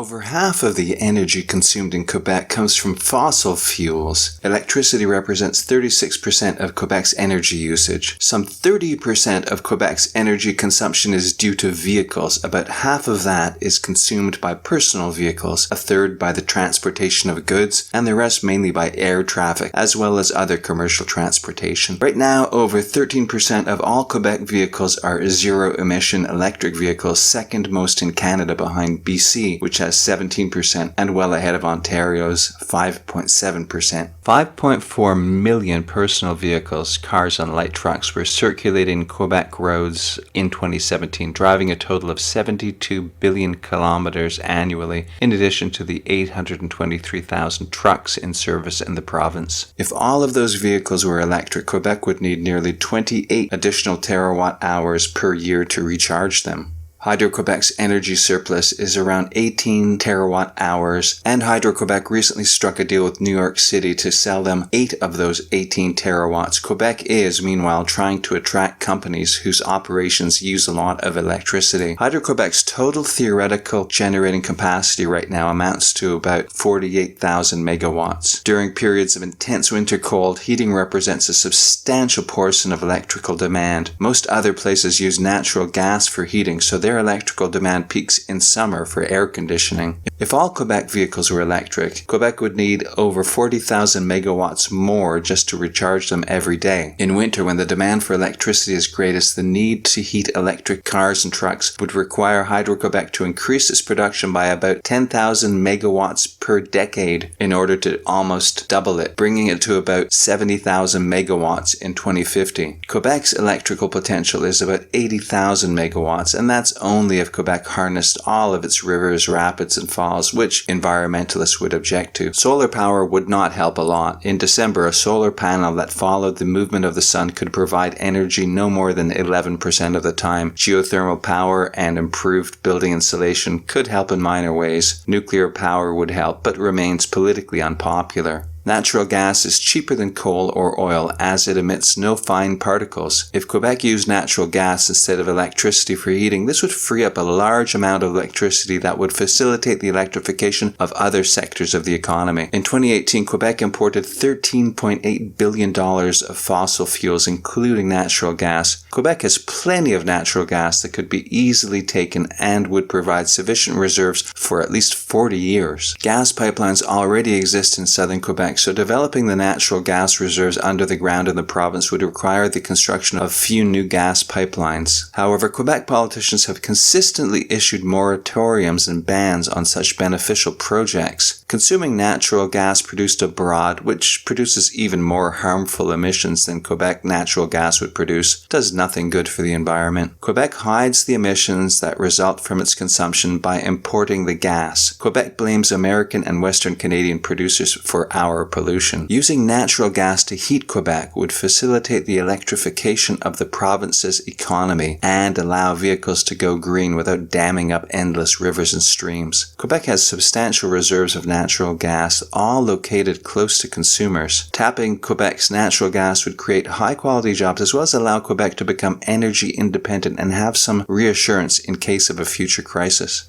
Over half of the energy consumed in Quebec comes from fossil fuels. Electricity represents 36% of Quebec's energy usage. Some 30% of Quebec's energy consumption is due to vehicles. About half of that is consumed by personal vehicles, a third by the transportation of goods, and the rest mainly by air traffic, as well as other commercial transportation. Right now, over 13% of all Quebec vehicles are zero-emission electric vehicles, second most in Canada behind BC, which has 17%, and well ahead of Ontario's 5.7%. 5.4 million personal vehicles, cars and light trucks were circulating Quebec roads in 2017, driving a total of 72 billion kilometers annually, in addition to the 823,000 trucks in service in the province. If all of those vehicles were electric, Quebec would need nearly 28 additional terawatt hours per year to recharge them. Hydro-Quebec's energy surplus is around 18 terawatt hours, and Hydro-Quebec recently struck a deal with New York City to sell them 8 of those 18 terawatts. Quebec is, meanwhile, trying to attract companies whose operations use a lot of electricity. Hydro-Quebec's total theoretical generating capacity right now amounts to about 48,000 megawatts. During periods of intense winter cold, heating represents a substantial portion of electrical demand. Most other places use natural gas for heating, so their electrical demand peaks in summer for air conditioning. If all Quebec vehicles were electric, Quebec would need over 40,000 megawatts more just to recharge them every day. In winter, when the demand for electricity is greatest, the need to heat electric cars and trucks would require Hydro-Quebec to increase its production by about 10,000 megawatts per decade in order to almost double it, bringing it to about 70,000 megawatts in 2050. Quebec's electrical potential is about 80,000 megawatts, and that's only if Quebec harnessed all of its rivers, rapids, and falls, which environmentalists would object to. Solar power would not help a lot. In December, a solar panel that followed the movement of the sun could provide energy no more than 11% of the time. Geothermal power and improved building insulation could help in minor ways. Nuclear power would help, but remains politically unpopular. Natural gas is cheaper than coal or oil as it emits no fine particles. If Quebec used natural gas instead of electricity for heating, this would free up a large amount of electricity that would facilitate the electrification of other sectors of the economy. In 2018, Quebec imported $13.8 billion of fossil fuels, including natural gas. Quebec has plenty of natural gas that could be easily taken and would provide sufficient reserves for at least 40 years. Gas pipelines already exist in southern Quebec, so developing the natural gas reserves under the ground in the province would require the construction of few new gas pipelines. However, Quebec politicians have consistently issued moratoriums and bans on such beneficial projects. Consuming natural gas produced abroad, which produces even more harmful emissions than Quebec natural gas would produce, does nothing good for the environment. Quebec hides the emissions that result from its consumption by importing the gas. Quebec blames American and Western Canadian producers for our pollution. Using natural gas to heat Quebec would facilitate the electrification of the province's economy and allow vehicles to go green without damming up endless rivers and streams. Quebec has substantial reserves of natural gas, all located close to consumers. Tapping Quebec's natural gas would create high-quality jobs as well as allow Quebec to become energy independent and have some reassurance in case of a future crisis.